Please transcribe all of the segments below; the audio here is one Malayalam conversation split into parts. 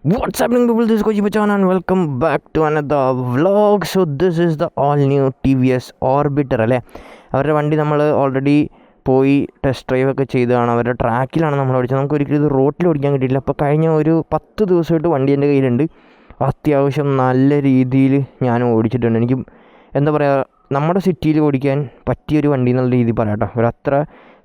What's happening, people? This is Koji Bachan and welcome back to another vlog. So this is the all new TVS Orbiter അല്ലേ. അവരുടെ വണ്ടി നമ്മൾ ഓൾറെഡി പോയി ടെസ്റ്റ് ഡ്രൈവ് ഒക്കെ ചെയ്തതാണ്. അവരുടെ ട്രാക്കിലാണ് നമ്മൾ ഓടിച്ചത്. നമുക്ക് ഒരിക്കലും ഇത് റോട്ടിൽ ഓടിക്കാൻ കിട്ടിയില്ല. അപ്പോൾ കഴിഞ്ഞ ഒരു 10 ദിവസമായിട്ട് വണ്ടി എൻ്റെ കയ്യിലുണ്ട്. അത്യാവശ്യം നല്ല രീതിയിൽ ഞാൻ ഓടിച്ചിട്ടുണ്ട്. എനിക്ക് എന്താ പറയുക, നമ്മുടെ സിറ്റിയിൽ ഓടിക്കാൻ പറ്റിയൊരു വണ്ടി എന്നുള്ള രീതിയിൽ പറയാം കേട്ടോ. ഒരു അത്ര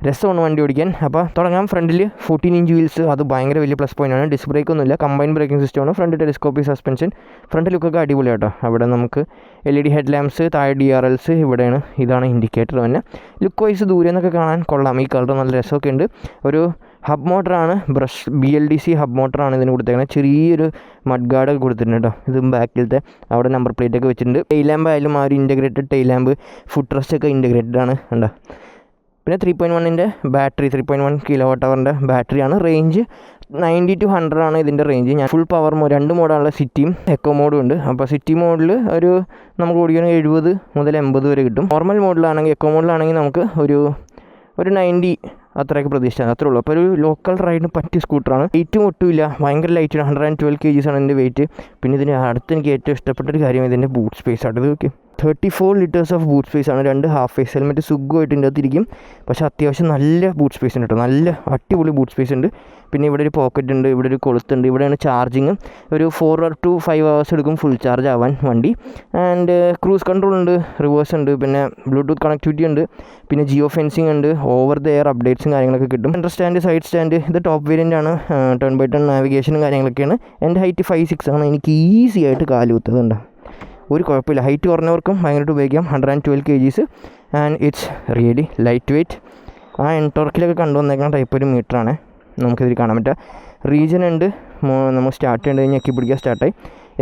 രസമാണ് വണ്ടി ഓടിക്കാൻ. അപ്പോൾ തുടങ്ങാം. ഫ്രണ്ടിൽ 14 ഇഞ്ച് വീൽസ്, അത് ഭയങ്കര വലിയ പ്ലസ് പോയിൻ്റാണ്. ഡിസ്ക് ബ്രേക്ക് ഒന്നുമില്ല, കമ്പൈൻ ബ്രേക്കിംഗ് സിസ്റ്റമാണ്. Front telescopic suspension. ഫ്രണ്ട് ലുക്കൊക്കെ അടിപൊളി കേട്ടോ. അവിടെ നമുക്ക് LED ഹെഡ് ലാമ്പ്സ്, താഴെ DRLs ഇവിടെയാണ്. ഇതാണ് ഇൻഡിക്കേറ്റർ തന്നെ. ലുക്ക് വൈസ് ദൂരെ നിന്നൊക്കെ കാണാൻ കൊള്ളാം. ഈ കളർ നല്ല രസമൊക്കെ ഉണ്ട്. ഒരു ഹബ് മോട്ടറാണ്, ബ്രഷ് BLDC ഹബ് മോട്ടറാണ് ഇതിന് കൊടുത്തേക്കുന്നത്. ചെറിയൊരു മഡ് ഗാർഡൊക്കെ കൊടുത്തിട്ടുണ്ട് കേട്ടോ. ഇതും ബാക്കിലത്തെ അവിടെ നമ്പർ പ്ലേറ്റ് ഒക്കെ വെച്ചിട്ടുണ്ട്. ടെയിൽ ലാമ്പ് ആയാലും ആ ഒരു integrated tail lamp, foot rest ഒക്കെ ഇൻറ്റഗ്രേറ്റഡ് ആണ് കണ്ടോ. പിന്നെ 3.1 ബാറ്ററി, 3.1 kWh ബാറ്ററിയാണ്. റേഞ്ച് 90 to 100 ആണ് ഇതിൻ്റെ റേഞ്ച്. ഞാൻ ഫുൾ പവർ 2 മോഡാണുള്ള, സിറ്റിയും എക്കോ മോഡും ഉണ്ട്. അപ്പോൾ സിറ്റി മോഡിൽ ഒരു നമുക്ക് ഓടിക്കണമെങ്കിൽ 70 മുതൽ 80 വരെ കിട്ടും. നോർമൽ മോഡിലാണെങ്കിൽ, എക്കോ മോഡിലാണെങ്കിൽ നമുക്ക് ഒരു 90 അത്രയൊക്കെ പ്രതീക്ഷിച്ചാൽ അത്രേ ഉള്ളൂ. അപ്പോൾ ഒരു ലോക്കൽ റൈഡിന് പറ്റിയ സ്കൂട്ടറാണ്. വെയിറ്റും ഒട്ടുമില്ല, ഭയങ്കര ലൈറ്റാണ്. 112 kg ആണ് ഇതിൻ്റെ വെയിറ്റ്. പിന്നെ ഇതിന് അടുത്ത് എനിക്ക് ഏറ്റവും ഇഷ്ടപ്പെട്ടൊരു കാര്യം ഇതിൻ്റെ ബൂട്ട് സ്പേസ് ആണ്. ഇത് okay, 34 liters of boot space ആണ്. 2 ഹാഫ് ഫേസ് ഹെൽമെറ്റ് സുഖമായിട്ട് ഇതിൻ്റെ അകത്തിരിക്കും. പക്ഷേ അത്യാവശ്യം നല്ല ബൂട്ട് സ്പേസ് ഉണ്ട് കേട്ടോ. നല്ല അടിപൊളി ബൂട്ട് സ്പേസ് ഉണ്ട്. പിന്നെ ഇവിടെ ഒരു പോക്കറ്റ് ഉണ്ട്, ഇവിടെ ഒരു കൊളുത്തുണ്ട്. ഇവിടെയാണ് ചാർജിങ്. ഒരു 4 to 5 hours എടുക്കും ഫുൾ ചാർജ് ആവാൻ വണ്ടി. ആൻഡ് ക്രൂസ് കൺട്രോൾ ഉണ്ട്, റിവേഴ്സ് ഉണ്ട്, പിന്നെ ബ്ലൂടൂത്ത് കണക്ടിവിറ്റി ഉണ്ട്, പിന്നെ ജിയോ ഫെൻസിങ് ഉണ്ട്, ഓവർ ദ എയർ അപ്ഡേറ്റ്സും കാര്യങ്ങളൊക്കെ കിട്ടും. Centre stand, side stand. ഇത് ടോപ്പ് വേരിയൻ്റ് ആണ്. ടേൺ ബൈ ടേൺ നാവിഗേഷനും കാര്യങ്ങളൊക്കെയാണ്. എൻ്റെ ഹൈറ്റ് 5'6" ആണ്. എനിക്ക് ഈസി ആയിട്ട് കാലുകുത്തതുണ്ട്, ഒരു കുഴപ്പമില്ല. ഹൈറ്റ് കുറഞ്ഞവർക്കും ഭയങ്കരമായിട്ട് ഉപയോഗിക്കാം. 112 kg and it's really light weight. ആ എൻടോർക്കിലൊക്കെ കണ്ടുവന്നേക്കുന്ന ടൈപ്പ് ഒരു മീറ്ററാണ് നമുക്കിതിൽ കാണാൻ പറ്റുക. റീജൻ ഉണ്ട്, നമുക്ക് സ്റ്റാർട്ട് ചെയ്യേണ്ടത് ഞെക്കി പിടിക്കുക, സ്റ്റാർട്ടായി.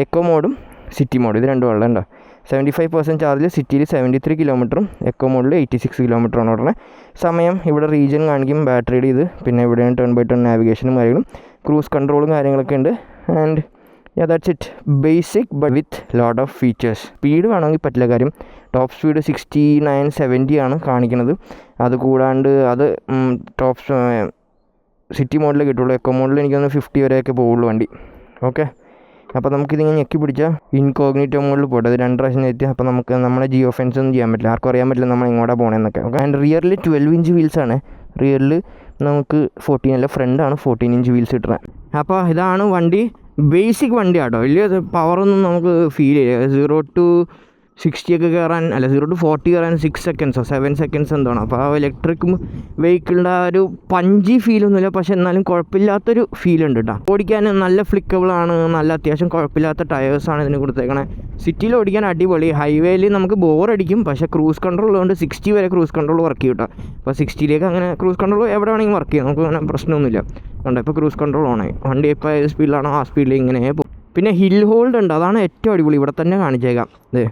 എക്കോ മോഡും സിറ്റി മോഡും ഇത് രണ്ടും ഉള്ളതുണ്ടോ. 75% ചാർജിൽ സിറ്റിയിൽ 73 കിലോമീറ്ററും എക്കോ മോഡിൽ 86 കിലോമീറ്ററാണ് ഉടനെ. സമയം ഇവിടെ റീജൻ കാണിക്കും, ബാറ്ററിയുടെ ഇത്. പിന്നെ ഇവിടെയാണ് ടേൺ ബൈ ടേൺ നാവിഗേഷനും കാര്യങ്ങളും, ക്രൂസ് കൺട്രോളും കാര്യങ്ങളൊക്കെ ഉണ്ട്. And that's it. Basic but with lot of features. Speed വേണമെങ്കിൽ പറ്റില്ല, കാര്യം ടോപ്പ് സ്പീഡ് 69-70 ആണ് കാണിക്കുന്നത്. അത് കൂടാണ്ട് അത് ടോപ്പ് സിറ്റി മോഡിൽ കിട്ടുള്ളൂ. എക്കോ മോഡിൽ എനിക്കൊന്ന് 50 വരെയൊക്കെ പോവുള്ളൂ വണ്ടി. ഓക്കെ, അപ്പോൾ നമുക്കിതിങ്ങനെ ഞെക്കി പിടിച്ചാൽ ഇൻകോഗ്നിറ്റോ മോഡിൽ പോട്ടെ. അത് 2 പ്രാവശ്യം എത്തി. അപ്പോൾ നമുക്ക് നമ്മളെ ജിയോ ഫെൻസ് ഒന്നും ചെയ്യാൻ പറ്റില്ല, ആർക്കും അറിയാൻ പറ്റില്ല നമ്മൾ എങ്ങോട്ടാണ് പോകണമെന്നൊക്കെ. ഓക്കെ, ആൻഡ് റിയറിൽ 12 ഇഞ്ച് വീൽസാണ്. റിയറിൽ നമുക്ക് 14 അല്ല, ഫ്രണ്ടാണ് 14 ഇഞ്ച് വീൽസ് കിട്ടുന്നത്. അപ്പോൾ ഇതാണ് വണ്ടി. ബേസിക് വണ്ടി ആട്ടോ. വലിയ പവറൊന്നും നമുക്ക് ഫീൽ ചെയ്യുക. 0 to 60 ഒക്കെ കയറാൻ, അല്ല 0 to 40 കയറാൻ 6 seconds 7 seconds എന്താണ്. അപ്പോൾ ആ ഇലക്ട്രിക് വെഹിക്കിളിൻ്റെ ആ ഒരു പഞ്ചി ഫീലൊന്നുമില്ല, പക്ഷെ എന്നാലും കുഴപ്പമില്ലാത്തൊരു ഫീലുണ്ട് കേട്ടോ. ഓടിക്കാൻ നല്ല ഫ്ലിക്കബിളാണ്, നല്ല അത്യാവശ്യം കുഴപ്പമില്ലാത്ത ടയേഴ്സാണ് ഇതിന് കൊടുത്തേക്കണേ. സിറ്റിയിൽ ഓടിക്കാൻ അടിപൊളി. ഹൈവേയിൽ നമുക്ക് ബോറടിക്കും, പക്ഷേ ക്രൂസ് കൺട്രോൾ ഉള്ളതുകൊണ്ട് 60 വരെ ക്രൂസ് കൺട്രോൾ വർക്ക് ചെയ്യും കേട്ടോ. അപ്പോൾ 60ലേക്ക് അങ്ങനെ ക്രൂസ് കൺട്രോൾ എവിടെ വേണമെങ്കിൽ വർക്ക് ചെയ്യാം, നമുക്ക് അങ്ങനെ പ്രശ്നമൊന്നുമില്ല. ഉണ്ട്, ഇപ്പോൾ ക്രൂസ് കൺട്രോൾ ഓണായി. വണ്ടി ഇപ്പോൾ ഏത് സ്പീഡിലാണോ ആ സ്പീഡിൽ ഇങ്ങനെ പോകും. പിന്നെ ഹിൽ ഹോൾഡ് ഉണ്ട്, അതാണ് ഏറ്റവും അടിപൊളി. ഇവിടെ തന്നെ കാണിച്ചേക്കാം. അതെ,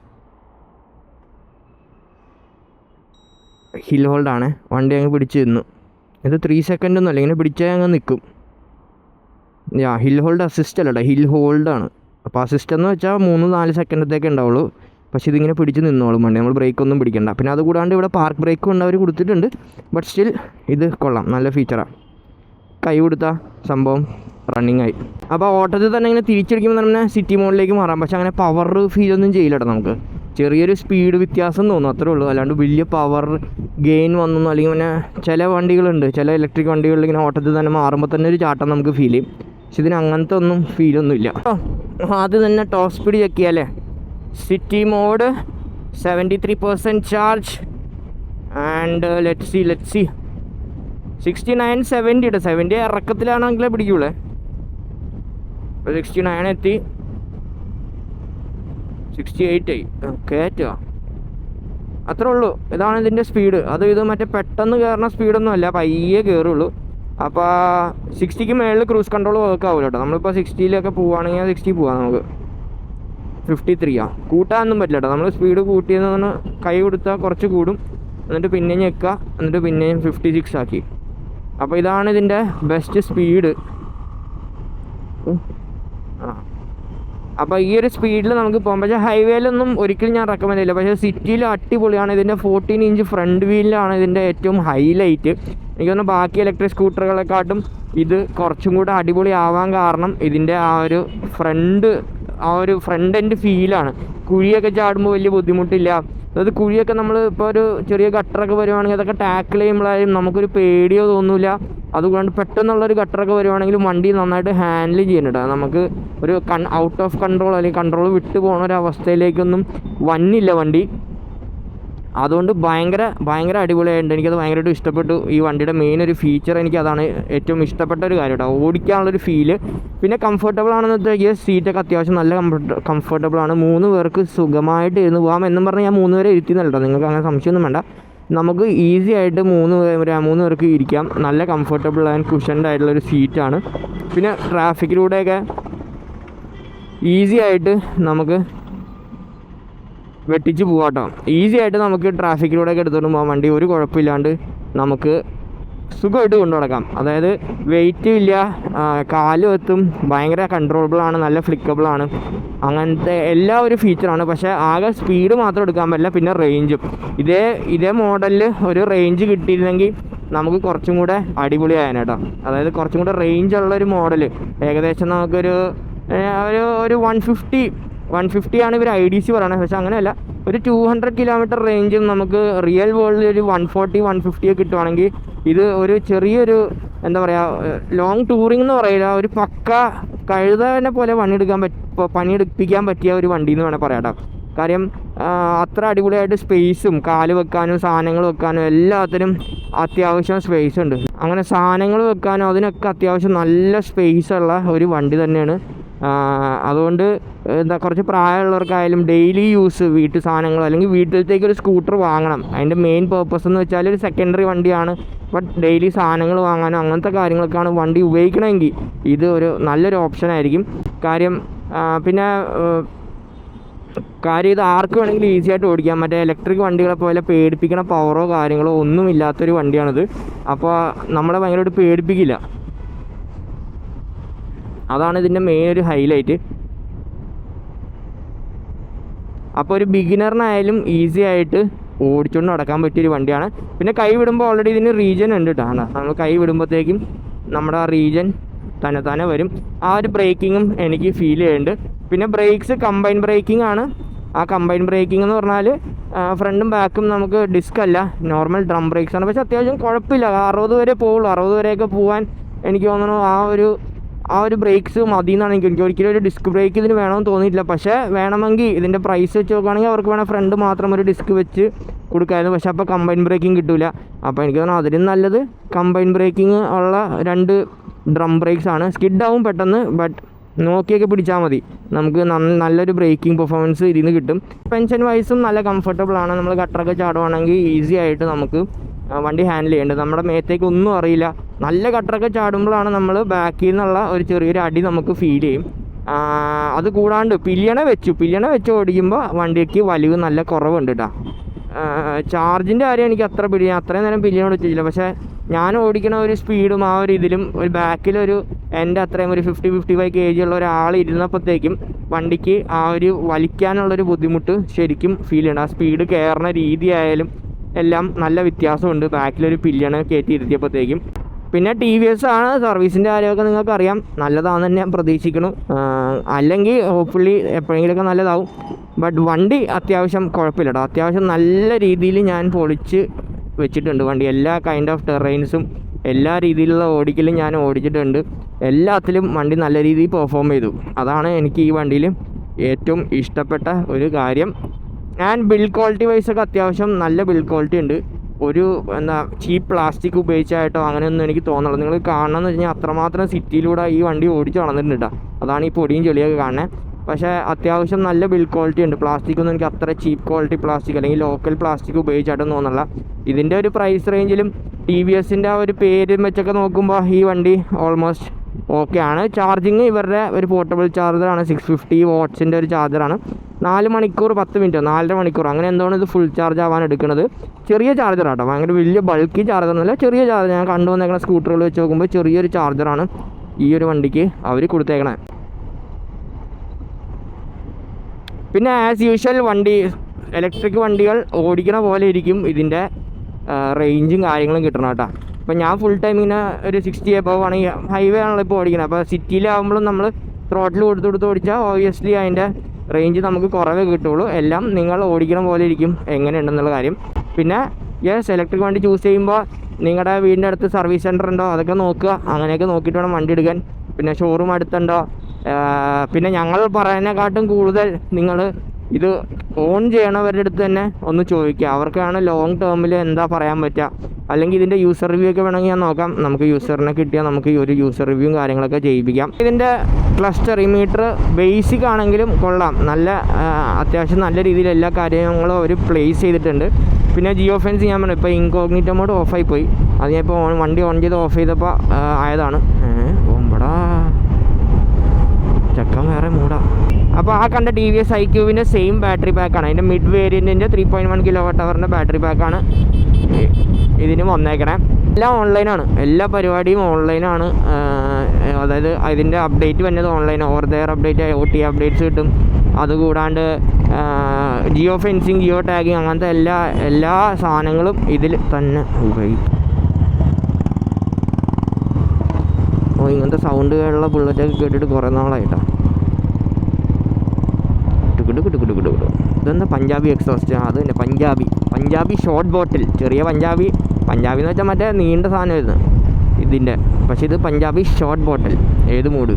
ഹിൽ ഹോൾഡാണ്. വണ്ടി അങ്ങ് പിടിച്ച് നിന്നു. ഇത് 3 seconds ഒന്നും അല്ല, ഇങ്ങനെ പിടിച്ചാൽ അങ്ങ് നിൽക്കും. ഹിൽ ഹോൾഡ് അസിസ്റ്റ് അല്ലട്ടോ, ഹിൽ ഹോൾഡാണ്. അപ്പോൾ അസിസ്റ്റ് എന്ന് വെച്ചാൽ 3-4 സെക്കൻഡത്തേക്ക് ഉണ്ടാവുള്ളൂ, പക്ഷേ ഇതിങ്ങനെ പിടിച്ച് നിന്നോളും വണ്ടി, നമ്മൾ ബ്രേക്കൊന്നും പിടിക്കണ്ട. പിന്നെ അതുകൂടാണ്ട് ഇവിടെ പാർക്ക് ബ്രേക്കും ഉണ്ട്, അവർ കൊടുത്തിട്ടുണ്ട്. ബട്ട് സ്റ്റിൽ ഇത് കൊള്ളാം, നല്ല ഫീച്ചറാണ്. കൈ കൊടുത്ത സംഭവം റണ്ണിങ് ആയി. അപ്പോൾ ഓട്ടത്തിൽ തന്നെ ഇങ്ങനെ തിരിച്ചടിക്കുമ്പോൾ തന്നെ സിറ്റി മോഡിലേക്ക് മാറാം. പക്ഷേ അങ്ങനെ പവർ ഫീലൊന്നും ചെയ്യില്ല കേട്ടോ. നമുക്ക് ചെറിയൊരു സ്പീഡ് വ്യത്യാസം തോന്നും, അത്രേ ഉള്ളൂ. അല്ലാണ്ട് വലിയ പവർ ഗെയിൻ വന്നു. അല്ലെങ്കിൽ പിന്നെ ചില വണ്ടികളുണ്ട്, ചില ഇലക്ട്രിക് വണ്ടികളിൽ ഇങ്ങനെ ഓട്ടത്തിൽ തന്നെ മാറുമ്പോൾ തന്നെ ഒരു ചാട്ടം നമുക്ക് ഫീൽ ചെയ്യും. പക്ഷെ ഇതിന് അങ്ങനത്തെ ഒന്നും ഫീലൊന്നുമില്ല. അത് തന്നെ ടോപ്പ് സ്പീഡ് ചെക്ക് ചെയ്യാല്ലേ. City mode 73% charge and let see 69-70 ഇട്ട് 70 ഇറക്കത്തിലാണെങ്കിലേ പിടിക്കൂളേ. 69 എത്തി, 68 ആയി. കയറ്റുക, അത്രേ ഉള്ളൂ. ഇതാണ് ഇതിൻ്റെ സ്പീഡ്. ഇത് മറ്റേ പെട്ടെന്ന് കയറുന്ന സ്പീഡൊന്നും അല്ല, പയ്യെ കയറുള്ളൂ. അപ്പോൾ 60ക്ക് മേളിൽ ക്രൂസ് കൺട്രോൾ വർക്ക് ആവില്ല കേട്ടോ. നമ്മളിപ്പോൾ 60-ലൊക്കെ പോവുകയാണെങ്കിൽ 60 പോവാം. നമുക്ക് 53 കൂട്ടാനൊന്നും പറ്റില്ല കേട്ടോ. നമ്മൾ സ്പീഡ് കൂട്ടിയെന്ന് പറഞ്ഞാൽ കൈ കൊടുത്താൽ കുറച്ച് കൂടും, എന്നിട്ട് പിന്നെയും ഞെക്കുക, എന്നിട്ട് പിന്നെയും 56 ആക്കി. അപ്പോൾ ഇതാണ് ഇതിൻ്റെ ബെസ്റ്റ് സ്പീഡ്. അപ്പോൾ ഈ ഒരു സ്പീഡിൽ നമുക്ക് പോകാം. പക്ഷേ ഹൈവേയിലൊന്നും ഒരിക്കലും ഞാൻ റെക്കമെൻഡ് ചെയ്യില്ല. പക്ഷേ സിറ്റിയിൽ അടിപൊളിയാണ്. ഇതിൻ്റെ 14 ഇഞ്ച് ഫ്രണ്ട് വീലിലാണ് ഇതിൻ്റെ ഏറ്റവും ഹൈലൈറ്റ്. എനിക്ക് തോന്നുന്നു ബാക്കി ഇലക്ട്രിക് സ്കൂട്ടറുകളെക്കാട്ടും ഇത് കുറച്ചും കൂടെ അടിപൊളിയാവാൻ കാരണം ഇതിൻ്റെ ആ ഒരു ഫ്രണ്ട് എൻഡ് ഫീലാണ്. കുഴിയൊക്കെ ചാടുമ്പോൾ വലിയ ബുദ്ധിമുട്ടില്ല. അതായത് കുഴിയൊക്കെ നമ്മൾ ഇപ്പോൾ ഒരു ചെറിയ ഗട്ടറൊക്കെ വരുവാണെങ്കിൽ അതൊക്കെ ടാക്കിൾ ചെയ്യുമ്പോഴായാലും നമുക്കൊരു പേടിയോ തോന്നില്ല. അതുകൊണ്ട് പെട്ടെന്നുള്ളൊരു ഗട്ടറൊക്കെ വരുവാണെങ്കിലും വണ്ടി നന്നായിട്ട് ഹാൻഡിൽ ചെയ്യുന്നുണ്ട്. നമുക്ക് ഒരു ഔട്ട് ഓഫ് കൺട്രോൾ അല്ലെങ്കിൽ കൺട്രോൾ വിട്ടു പോകുന്ന ഒരു അവസ്ഥയിലേക്കൊന്നും വന്നില്ല വണ്ടി. അതുകൊണ്ട് ഭയങ്കര അടിപൊളിയായിട്ടുണ്ട്. എനിക്കത് ഭയങ്കരമായിട്ട് ഇഷ്ടപ്പെട്ടു. ഈ വണ്ടിയുടെ മെയിൻ ഒരു ഫീച്ചർ എനിക്കതാണ് ഏറ്റവും ഇഷ്ടപ്പെട്ട ഒരു കാര്യം കേട്ടോ, ഓടിക്കാനുള്ളൊരു ഫീല്. പിന്നെ കംഫർട്ടബിൾ ആണെന്ന് വെച്ചാൽ സീറ്റൊക്കെ അത്യാവശ്യം നല്ല കംഫർട്ടബിളാണ്. 3 പേർക്ക് സുഖമായിട്ട് ഇരുന്ന് പോകാം. എന്നും പറഞ്ഞാൽ ഞാൻ 3 പേരെ ഇരുത്തിയെന്നല്ലോ, നിങ്ങൾക്ക് അങ്ങനെ സംശയമൊന്നും വേണ്ട. നമുക്ക് ഈസി ആയിട്ട് 3 പേർക്ക് ഇരിക്കാം. നല്ല കംഫർട്ടബിൾ ആൻഡ് കുഷൻഡ് ആയിട്ടുള്ളൊരു സീറ്റാണ്. പിന്നെ ട്രാഫിക്കിലൂടെയൊക്കെ ഈസി ആയിട്ട് നമുക്ക് വെട്ടിച്ച് പോകാം കേട്ടോ. ഈസി ആയിട്ട് നമുക്ക് ട്രാഫിക്കിലൂടെയൊക്കെ എടുത്തുകൊണ്ട് പോകാൻ വണ്ടി ഒരു കുഴപ്പമില്ലാണ്ട് നമുക്ക് സുഖമായിട്ട് കൊണ്ടു നടക്കാം. അതായത് വെയിറ്റും ഇല്ല, കാലും എത്തും, ഭയങ്കര കൺട്രോളബിളാണ്, നല്ല ഫ്ലിക്കബിളാണ്, അങ്ങനത്തെ എല്ലാ ഒരു ഫീച്ചറാണ്. പക്ഷേ ആകെ സ്പീഡ് മാത്രം എടുക്കാൻ പറ്റില്ല. പിന്നെ റേഞ്ചും ഇതേ മോഡലിൽ ഒരു റേഞ്ച് കിട്ടിയിരുന്നെങ്കിൽ നമുക്ക് കുറച്ചും കൂടെ അടിപൊളിയായേനെ കേട്ടോ. അതായത് കുറച്ചും കൂടെ റേഞ്ചുള്ളൊരു മോഡൽ ഏകദേശം നമുക്കൊരു 150 ആണ് ഇവർ IDC പറയുന്നത്. പക്ഷേ അങ്ങനെയല്ല, ഒരു 200 കിലോമീറ്റർ റേഞ്ചും നമുക്ക് റിയൽ വേൾഡിൽ ഒരു 140-150 കിട്ടുവാണെങ്കിൽ ഇത് ഒരു ചെറിയൊരു എന്താ പറയുക, ലോങ് ടൂറിംഗ് എന്ന് പറയില്ല, ഒരു പക്ക കഴുതനെ പോലെ പണിയെടുപ്പിക്കാൻ പറ്റിയ ഒരു വണ്ടി എന്ന് വേണേൽ പറയാം കേട്ടോ. കാര്യം അത്ര അടിപൊളിയായിട്ട് സ്പേസും കാല് വെക്കാനും സാധനങ്ങൾ വെക്കാനും എല്ലാത്തിനും അത്യാവശ്യം സ്പേസ് ഉണ്ട്. അങ്ങനെ സാധനങ്ങൾ വെക്കാനും അതിനൊക്കെ അത്യാവശ്യം നല്ല സ്പേസുള്ള ഒരു വണ്ടി തന്നെയാണ്. അതുകൊണ്ട് കുറച്ച് പ്രായമുള്ളവർക്കായാലും ഡെയിലി യൂസ് വീട്ടു സാധനങ്ങളോ അല്ലെങ്കിൽ വീട്ടിലത്തേക്ക് ഒരു സ്കൂട്ടർ വാങ്ങണം, അതിൻ്റെ മെയിൻ പേർപ്പസ് എന്ന് വെച്ചാൽ ഒരു സെക്കൻഡറി വണ്ടിയാണ്. ബട്ട് ഡെയിലി സാധനങ്ങൾ വാങ്ങാനും അങ്ങനത്തെ കാര്യങ്ങൾക്കാണ് വണ്ടി ഉപയോഗിക്കണമെങ്കിൽ ഇത് ഒരു നല്ലൊരു ഓപ്ഷനായിരിക്കും. കാര്യം ഇത് ആർക്ക് വേണമെങ്കിലും ഈസി ആയിട്ട് ഓടിക്കാം. മറ്റേ ഇലക്ട്രിക് വണ്ടികളെ പോലെ പേടിപ്പിക്കണ പവറോ കാര്യങ്ങളോ ഒന്നും ഇല്ലാത്തൊരു വണ്ടിയാണിത്. അപ്പോൾ നമ്മളെ ഭയങ്കരമായിട്ട് പേടിപ്പിക്കില്ല. അതാണ് ഇതിൻ്റെ മെയിൻ ഒരു ഹൈലൈറ്റ്. അപ്പോൾ ഒരു ബിഗിനറിനായാലും ഈസി ആയിട്ട് ഓടിച്ചുകൊണ്ട് നടക്കാൻ പറ്റിയൊരു വണ്ടിയാണ്. പിന്നെ കൈ വിടുമ്പോൾ ഓൾറെഡി ഇതിന് റീജൻ ഉണ്ട് കേട്ടോ. നമ്മൾ കൈ വിടുമ്പോഴത്തേക്കും നമ്മുടെ ആ റീജൻ തന്നെ വരും. ആ ഒരു ബ്രേക്കിങ്ങും എനിക്ക് ഫീൽ ചെയ്യുന്നുണ്ട്. പിന്നെ ബ്രേക്സ് കമ്പൈൻ ബ്രേക്കിംഗ് ആണ്. ആ കമ്പൈൻ ബ്രേക്കിംഗ് എന്ന് പറഞ്ഞാൽ ഫ്രണ്ടും ബാക്കും നമുക്ക് ഡിസ്ക് അല്ല, നോർമൽ ഡ്രം ബ്രേക്സ് ആണ്. പക്ഷെ അത്യാവശ്യം കുഴപ്പമില്ല. 60 വരെ പോവുള്ളൂ. 60 വരെയൊക്കെ പോകാൻ എനിക്ക് തോന്നുന്നു ആ ഒരു ബ്രേക്സ് മതി എന്നാണ് എനിക്ക് ഒരിക്കലും ഒരു ഡിസ്ക് ബ്രേക്ക് ഇതിന് വേണമെന്ന് തോന്നിയിട്ടില്ല. പക്ഷേ വേണമെങ്കിൽ ഇതിൻ്റെ പ്രൈസ് വെച്ച് നോക്കുകയാണെങ്കിൽ അവർക്ക് വേണം ഫ്രണ്ട് മാത്രം ഒരു ഡിസ്ക് വെച്ച് കൊടുക്കാമായിരുന്നു. പക്ഷേ അപ്പോൾ കമ്പൈൻ ബ്രേക്കിംഗ് കിട്ടില്ല. അപ്പോൾ എനിക്ക് തോന്നുന്നു അതിലും നല്ലത് കമ്പൈൻ ബ്രേക്കിംഗ് ഉള്ള 2 ഡ്രം ബ്രേക്സ് ആണ്. സ്കിഡാവും പെട്ടെന്ന്, ബട്ട് നോക്കിയൊക്കെ പിടിച്ചാൽ മതി. നമുക്ക് നല്ലൊരു ബ്രേക്കിംഗ് പെർഫോമൻസ് ഇതിൽ നിന്ന് കിട്ടും. പെൻഷൻ വൈസും നല്ല കംഫർട്ടബിളാണ്. നമ്മൾ ഗട്ടറൊക്കെ ചാടുവാണെങ്കിൽ ഈസി ആയിട്ട് നമുക്ക് വണ്ടി ഹാൻഡിൽ ചെയ്യേണ്ടത്. നമ്മുടെ മേത്തേക്ക് ഒന്നും അറിയില്ല. നല്ല ഗട്ടറൊക്കെ ചാടുമ്പോഴാണ് നമ്മൾ ബാക്കിൽ നിന്നുള്ള ഒരു ചെറിയൊരു അടി നമുക്ക് ഫീൽ ചെയ്യും. അത് കൂടാണ്ട് പില്യണ വെച്ച് ഓടിക്കുമ്പോൾ വണ്ടിക്ക് വലിവ് നല്ല കുറവുണ്ട് കേട്ടോ. ചാർജിൻ്റെ കാര്യം എനിക്ക് അത്രയും നേരം പില്യണ വെച്ചില്ല. പക്ഷേ ഞാൻ ഓടിക്കുന്ന ഒരു സ്പീഡും ആ ഒരു ഇതിലും ഒരു ബാക്കിലൊരു എൻ്റെ അത്രയും ഒരു 50-55 kg ഉള്ള ഒരാൾ ഇരുന്നപ്പോഴത്തേക്കും വണ്ടിക്ക് ആ ഒരു വലിക്കാനുള്ളൊരു ബുദ്ധിമുട്ട് ശരിക്കും ഫീൽ ചെയ്യണം. ആ സ്പീഡ് കയറുന്ന രീതി ആയാലും എല്ലാം നല്ല വ്യത്യാസമുണ്ട് ബാക്കിലൊരു പില്യണ് കയറ്റി ഇരുത്തിയപ്പോഴത്തേക്കും. പിന്നെ TVS ആണ്. സർവീസിൻ്റെ കാര്യമൊക്കെ നിങ്ങൾക്കറിയാം, നല്ലതാണെന്ന് ഞാൻ പ്രതീക്ഷിക്കുന്നു. അല്ലെങ്കിൽ ഹോപ്പ്ഫുള്ളി എപ്പോഴെങ്കിലുമൊക്കെ നല്ലതാവും. ബട്ട് വണ്ടി അത്യാവശ്യം കുഴപ്പമില്ല കേട്ടോ. അത്യാവശ്യം നല്ല രീതിയിൽ ഞാൻ പൊളിച്ച് വെച്ചിട്ടുണ്ട് വണ്ടി. എല്ലാ കൈൻഡ് ഓഫ് ടെറൈൻസും എല്ലാ രീതിയിലുള്ള ഓടിക്കലും ഞാൻ ഓടിച്ചിട്ടുണ്ട്. എല്ലാത്തിലും വണ്ടി നല്ല രീതിയിൽ പെർഫോം ചെയ്തു. അതാണ് എനിക്ക് ഈ വണ്ടിയിൽ ഏറ്റവും ഇഷ്ടപ്പെട്ട ഒരു കാര്യം. ആൻഡ് ബിൽഡ് ക്വാളിറ്റി വൈസൊക്കെ അത്യാവശ്യം നല്ല ബിൽഡ് ക്വാളിറ്റി ഉണ്ട്. ഒരു ചീപ്പ് പ്ലാസ്റ്റിക് ഉപയോഗിച്ചായിട്ടോ അങ്ങനെയൊന്നും എനിക്ക് തോന്നുന്നില്ല. നിങ്ങൾ കാണണമെന്ന് വെച്ച് കഴിഞ്ഞാൽ അത്രമാത്രം സിറ്റിയിലൂടെ ഈ വണ്ടി ഓടിച്ച് നടന്നിട്ടുണ്ട് കേട്ടോ. അതാണ് ഈ പൊടിയും ചെളിയൊക്കെ കാണുന്നത്. പക്ഷേ അത്യാവശ്യം നല്ല ബിൽഡ് ക്വാളിറ്റി ഉണ്ട്. പ്ലാസ്റ്റിക് ഒന്നും എനിക്ക് അത്ര ചീപ്പ് ക്വാളിറ്റി പ്ലാസ്റ്റിക് അല്ലെങ്കിൽ ലോക്കൽ പ്ലാസ്റ്റിക് ഉപയോഗിച്ചായിട്ടൊന്നും തോന്നുന്നില്ല. ഇതിൻ്റെ ഒരു പ്രൈസ് റേഞ്ചിലും TVSൻ്റെ ആ ഒരു പേരും വെച്ചൊക്കെ നോക്കുമ്പോൾ ഈ വണ്ടി ഓൾമോസ്റ്റ് ഓക്കെ ആണ്. ചാർജിങ് ഇവരുടെ ഒരു പോർട്ടബിൾ ചാർജറാണ്. 650 വാട്ട്സിൻ്റെ ഒരു ചാർജറാണ്. 4 മണിക്കൂർ 10 മിനിറ്റ് 4.5 മണിക്കൂർ അങ്ങനെ എന്താണ് ഇത് ഫുൾ ചാർജ് ആവാൻ എടുക്കുന്നത്. ചെറിയ ചാർജറാട്ടോ, ഭയങ്കര വലിയ ബൾക്കി ചാർജറൊന്നുമില്ല, ചെറിയ ചാർജർ. ഞാൻ കണ്ടുവന്നേക്കുന്ന സ്കൂട്ടറുകൾ വെച്ച് നോക്കുമ്പോൾ ചെറിയൊരു ചാർജറാണ് ഈ ഒരു വണ്ടിക്ക് അവർ കൊടുത്തേക്കണേ. പിന്നെ ആസ് യൂഷ്വൽ വണ്ടി ഇലക്ട്രിക് വണ്ടികൾ ഓടിക്കണ പോലെ ഇരിക്കും ഇതിൻ്റെ റേഞ്ചും കാര്യങ്ങളും കിട്ടണം കേട്ടോ. ഇപ്പോൾ ഞാൻ ഫുൾ ടൈം ഇങ്ങനെ ഒരു 60 എബവ് ആണെങ്കിൽ ഹൈവേ ആണല്ലോ ഇപ്പോൾ ഓടിക്കുന്നത്. അപ്പോൾ സിറ്റിയിലാവുമ്പോഴും നമ്മൾ ത്രോട്ടിൽ കൊടുത്ത് ഓടിച്ചാൽ ഓബിയസ്ലി അതിൻ്റെ റേഞ്ച് നമുക്ക് കുറവേ കിട്ടുള്ളൂ. എല്ലാം നിങ്ങൾ ഓടിക്കണ പോലെ ഇരിക്കും എങ്ങനെയുണ്ടെന്നുള്ള കാര്യം. പിന്നെ ഇലക്ട്രിക് വണ്ടി ചൂസ് ചെയ്യുമ്പോൾ നിങ്ങളുടെ വീടിൻ്റെ അടുത്ത് സർവീസ് സെൻറ്റർ ഉണ്ടോ അതൊക്കെ നോക്കുക. അങ്ങനെയൊക്കെ നോക്കിയിട്ട് വേണം വണ്ടി എടുക്കാൻ. പിന്നെ ഷോറൂം അടുത്തുണ്ടോ, പിന്നെ ഞങ്ങൾ പറയുന്നതിനെക്കാട്ടും കൂടുതൽ നിങ്ങൾ ഇത് ഓൺ ചെയ്യണവരുടെ അടുത്ത് തന്നെ ഒന്ന് ചോദിക്കുക. അവർക്കാണ് ലോങ് ടേമിൽ എന്താ പറയാൻ പറ്റുക. അല്ലെങ്കിൽ ഇതിൻ്റെ യൂസർ റിവ്യൂ ഒക്കെ വേണമെങ്കിൽ ഞാൻ നോക്കാം. നമുക്ക് യൂസറിനെ കിട്ടിയാൽ നമുക്ക് ഈ ഒരു യൂസർ റിവ്യൂവും കാര്യങ്ങളൊക്കെ ചെയ്യിപ്പിക്കാം. ഇതിൻ്റെ ക്ലസ്റ്റർ മീറ്റർ ബേസിക് ആണെങ്കിലും കൊള്ളാം. നല്ല അത്യാവശ്യം നല്ല രീതിയിൽ എല്ലാ കാര്യങ്ങളും അവർ പ്ലേസ് ചെയ്തിട്ടുണ്ട്. പിന്നെ ജിയോ ഫെൻസ് ഞാൻ പറഞ്ഞു, ഇപ്പോൾ ഇൻകോഗ്നിറ്റോ മോഡ് ഓഫായി പോയി. അത് ഞാൻ ഇപ്പോൾ വണ്ടി ഓൺ ചെയ്ത് ഓഫ് ചെയ്തപ്പോൾ ആയതാണ്. ഓമ്പടാ ചക്കൻ വേറെ മൂടാ. അപ്പോൾ ആ കണ്ട TVS iQവിൻ്റെ സെയിം ബാറ്ററി പാക്കാണ്. അതിൻ്റെ മിഡ് വേരിയൻറ്റിൻ്റെ 3.1 kWh ബാറ്ററി പാക്കാണ് ഇതിന് വന്നേക്കണേ. എല്ലാം ഓൺലൈനാണ്, എല്ലാ പരിപാടിയും ഓൺലൈനാണ്. അതായത് അതിൻ്റെ അപ്ഡേറ്റ് വന്നത് online, over there update, OT updates കിട്ടും. അതുകൂടാണ്ട് ജിയോ ഫെൻസിങ്, ജിയോ ടാഗിങ്, അങ്ങനത്തെ എല്ലാ സാധനങ്ങളും ഇതിൽ തന്നെ ഉപയോഗിക്കും. ഇങ്ങനത്തെ സൗണ്ടുകളുള്ള ബുള്ളറ്റൊക്കെ കേട്ടിട്ട് കുറേ നാളായിട്ടാണ്. ഇതെന്താ പഞ്ചാബി എക്സോസ്റ്റ്? അത് തന്നെ പഞ്ചാബി ഷോർട്ട് ബോട്ടിൽ. ചെറിയ പഞ്ചാബി എന്ന് വെച്ചാൽ മറ്റേ നീണ്ട സാധനം വരുന്നത് ഇതിൻ്റെ. പക്ഷേ ഇത് പഞ്ചാബി ഷോർട്ട് ബോട്ടിൽ. ഏത് മൂഡ്?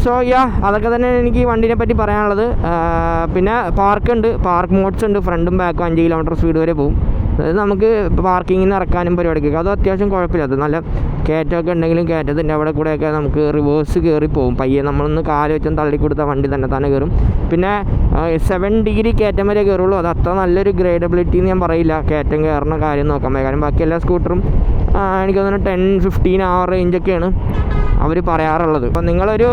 സോ അതൊക്കെ തന്നെ എനിക്ക് ഈ വണ്ടിനെ പറ്റി പറയാനുള്ളത്. പിന്നെ പാർക്ക് മോഡ്സ് ഉണ്ട്. ഫ്രണ്ടും ബാക്കും 5 km സ്പീഡ് വരെ പോകും. അതായത് നമുക്ക് പാർക്കിങ്ങിൽ നിന്ന് ഇറക്കാനും പരിപാടിക്കൊക്കെ അത് അത്യാവശ്യം കുഴപ്പമില്ല. അത് നല്ല കയറ്റമൊക്കെ ഉണ്ടെങ്കിലും കയറ്റത്തിൻ്റെ അവിടെ കൂടെയൊക്കെ നമുക്ക് റിവേഴ്സ് കയറി പോകും. പയ്യെ നമ്മളൊന്ന് കാല് വെച്ചും തള്ളിക്കൊടുത്ത വണ്ടി തന്നെ കയറും. പിന്നെ 7 ഡിഗ്രി കയറ്റം വരെ കയറുള്ളൂ. അത് അത്ര നല്ലൊരു ഗ്രേഡബിലിറ്റി എന്ന് ഞാൻ പറയില്ല. കയറ്റം കയറുന്ന കാര്യം നോക്കാൻ. കാരണം ബാക്കി എല്ലാ സ്കൂട്ടറും എനിക്ക് തോന്നുന്നു 10-15 ആ റേഞ്ചൊക്കെയാണ് അവർ പറയാറുള്ളത്. അപ്പോൾ നിങ്ങളൊരു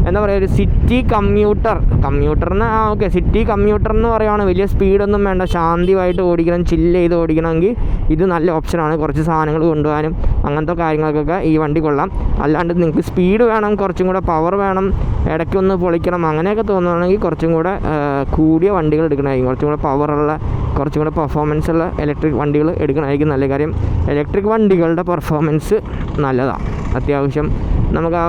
എന്താ പറയുക, ഒരു സിറ്റി കമ്മ്യൂട്ടറിന് സിറ്റി കമ്മ്യൂട്ടർ എന്ന് പറയുകയാണ്. വലിയ സ്പീഡൊന്നും വേണ്ട, ശാന്തിയായിട്ട് ഓടിക്കണം, ചില്ല് ചെയ്ത് ഓടിക്കണമെങ്കിൽ ഇത് നല്ല ഓപ്ഷനാണ്. കുറച്ച് സാധനങ്ങൾ കൊണ്ടുപോകാനും അങ്ങനത്തെ കാര്യങ്ങൾക്കൊക്കെ ഈ വണ്ടി കൊള്ളാം. അല്ലാണ്ട് നിങ്ങൾക്ക് സ്പീഡ് വേണം, കുറച്ചും കൂടെ പവർ വേണം, ഇടയ്ക്കൊന്ന് പൊളിക്കണം, അങ്ങനെയൊക്കെ തോന്നുകയാണെങ്കിൽ കുറച്ചും കൂടെ കൂടിയ വണ്ടികൾ എടുക്കണമായിരിക്കും. കുറച്ചും കൂടെ പവറുള്ള, കുറച്ചും കൂടെ പെർഫോമൻസ് ഉള്ള ഇലക്ട്രിക് വണ്ടികൾ എടുക്കണമായിരിക്കും നല്ല കാര്യം. ഇലക്ട്രിക് വണ്ടികളുടെ പെർഫോമൻസ് നല്ലതാണ്. അത്യാവശ്യം നമുക്ക് ആ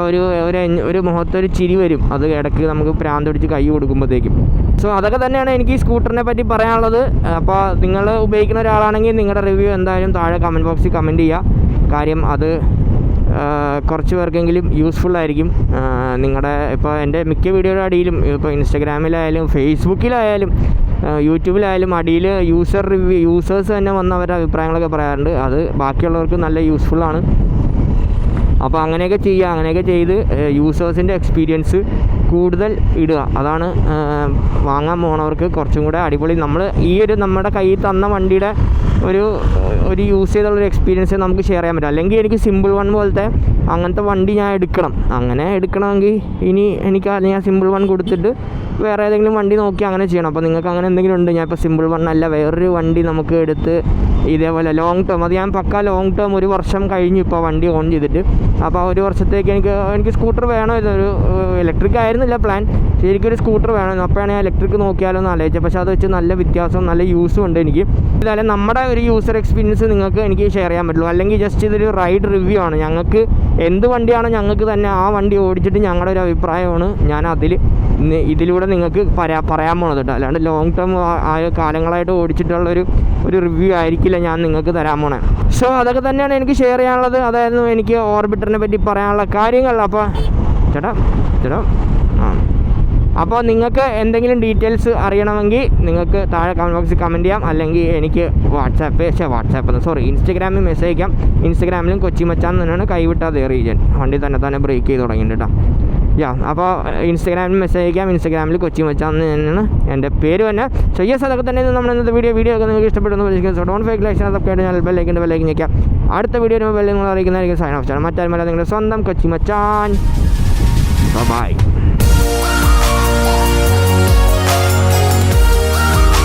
ഒരു മുഖത്തൊരു ചിരി വരും. അത് ഇടയ്ക്ക് നമുക്ക് പ്രാന്ത് പിടിച്ച് കൈ കൊടുക്കുമ്പോഴത്തേക്കും. സോ അതൊക്കെ തന്നെയാണ് എനിക്ക് ഈ സ്കൂട്ടറിനെ പറ്റി പറയാനുള്ളത്. അപ്പോൾ നിങ്ങൾ ഉപയോഗിക്കുന്ന ഒരാളാണെങ്കിൽ നിങ്ങളുടെ റിവ്യൂ എന്തായാലും താഴെ കമൻറ്റ് ബോക്സിൽ കമൻറ്റ് ചെയ്യുക. കാര്യം അത് കുറച്ച് പേർക്കെങ്കിലും യൂസ്ഫുള്ളായിരിക്കും. നിങ്ങളുടെ ഇപ്പോൾ എൻ്റെ മിക്ക വീഡിയോയുടെ അടിയിലും, ഇപ്പോൾ ഇൻസ്റ്റഗ്രാമിലായാലും ഫേസ്ബുക്കിലായാലും യൂട്യൂബിലായാലും അടിയിൽ യൂസേഴ്സ് തന്നെ വന്ന് അവരുടെ അഭിപ്രായങ്ങളൊക്കെ പറയാറുണ്ട്. അത് ബാക്കിയുള്ളവർക്ക് നല്ല യൂസ്ഫുള്ളാണ്. അപ്പോൾ അങ്ങനെയൊക്കെ ചെയ്യുക. അങ്ങനെയൊക്കെ ചെയ്ത് യൂസേഴ്സിൻ്റെ എക്സ്പീരിയൻസ് കൂടുതൽ ഇടുക. അതാണ് വാങ്ങാൻ പോണവർക്ക് കുറച്ചും കൂടെ അടിപൊളി. നമ്മൾ ഈ നമ്മുടെ കയ്യിൽ തന്ന വണ്ടിയുടെ ഒരു യൂസ് ചെയ്തുള്ളൊരു എക്സ്പീരിയൻസ് നമുക്ക് ഷെയർ ചെയ്യാൻ പറ്റും. അല്ലെങ്കിൽ എനിക്ക് സിമ്പിൾ വൺ പോലത്തെ അങ്ങനത്തെ വണ്ടി ഞാൻ എടുക്കണം. അങ്ങനെ എടുക്കണമെങ്കിൽ ഞാൻ സിമ്പിൾ വൺ കൊടുത്തിട്ട് വേറെ ഏതെങ്കിലും വണ്ടി നോക്കി അങ്ങനെ ചെയ്യണം. അപ്പോൾ നിങ്ങൾക്ക് അങ്ങനെ എന്തെങ്കിലും ഉണ്ട്, ഞാൻ ഇപ്പോൾ സിമ്പിൾ വൺ അല്ല വേറൊരു വണ്ടി നമുക്ക് എടുത്ത് ഇതേപോലെ ലോങ് ടേം, അത് ഞാൻ പക്ക ലോങ് ടേം 1 വർഷം കഴിഞ്ഞു ഇപ്പോൾ വണ്ടി ഓൺ ചെയ്തിട്ട്. അപ്പോൾ ആ 1 വർഷത്തേക്ക് എനിക്ക് സ്കൂട്ടർ വേണം. ഇതൊരു ഇലക്ട്രിക് ആയിരുന്നില്ല പ്ലാൻ, ശരിക്കൊരു സ്കൂട്ടർ വേണം. അപ്പോഴാണ് ഞാൻ ഇലക്ട്രിക് നോക്കിയാലോ എന്ന് ആലോചിച്ചത്. പക്ഷേ അത് വെച്ച് നല്ല വ്യത്യാസവും നല്ല യൂസും ഉണ്ട് എനിക്ക്. ഇതായാലും നമ്മുടെ ഒരു യൂസർ എക്സ്പീരിയൻസ് എനിക്ക് ഷെയർ ചെയ്യാൻ പറ്റുള്ളൂ. അല്ലെങ്കിൽ ജസ്റ്റ് ഇതൊരു റൈഡ് റിവ്യൂ ആണ്. ഞങ്ങൾക്ക് എന്ത് വണ്ടിയാണോ ഞങ്ങൾക്ക് തന്നെ ആ വണ്ടി ഓടിച്ചിട്ട് ഞങ്ങളുടെ ഒരു അഭിപ്രായമാണ് ഞാൻ ഇതിലൂടെ നിങ്ങൾക്ക് പറയാൻ പോണത് കേട്ടോ. അല്ലാണ്ട് ലോങ് ടേം കാലങ്ങളായിട്ട് ഓടിച്ചിട്ടുള്ളൊരു റിവ്യൂ ആയിരിക്കില്ല ഞാൻ നിങ്ങൾക്ക് തരാൻ പോണേ. സോ അതൊക്കെ തന്നെയാണ് എനിക്ക് ഷെയർ ചെയ്യാനുള്ളത്. അതായിരുന്നു എനിക്ക് ഓർബിറ്ററിനെ പറ്റി പറയാനുള്ള കാര്യങ്ങൾ. അപ്പോൾ ചേട്ടാ അപ്പോൾ നിങ്ങൾക്ക് എന്തെങ്കിലും ഡീറ്റെയിൽസ് അറിയണമെങ്കിൽ നിങ്ങൾക്ക് താഴെ കമൻറ്റ് ബോക്സിൽ കമൻറ്റ് ചെയ്യാം. അല്ലെങ്കിൽ എനിക്ക് ഇൻസ്റ്റഗ്രാമിൽ മെസ്സേജ് അയക്കാം. ഇൻസ്റ്റഗ്രാമിലും കൊച്ചി മച്ചാൻ തന്നെയാണ്, കൈവിട്ടാതെ റീജൻ. വണ്ടി തന്നെ ബ്രേക്ക് ചെയ്ത് തുടങ്ങിയിട്ടാ. അപ്പോൾ ഇൻസ്റ്റഗ്രാമിൽ മെസ്സേജ് അയക്കാം. ഇൻസ്റ്റഗ്രാമിൽ കൊച്ചി മച്ചാൻ തന്നെയാണ് എൻ്റെ പേര് തന്നെ. സോ അതൊക്കെ തന്നെ നമ്മൾ ഇന്നത്തെ വീഡിയോ ഒക്കെ നിങ്ങൾക്ക് ഇഷ്ടപ്പെടുന്നു. So don't fake like subscribe channel ബെല്ലൈക്കൻ ഞെക്കാം. അടുത്ത വീഡിയോ ബെല്ലിങ്ങൾ അറിയിക്കുന്നതായിരിക്കും. സൈൻ ഓഫ് ചെയ്യണം. മറ്റാരുമല്ല നിങ്ങളുടെ സ്വന്തം കൊച്ചി മച്ചാൻ. ബൈ.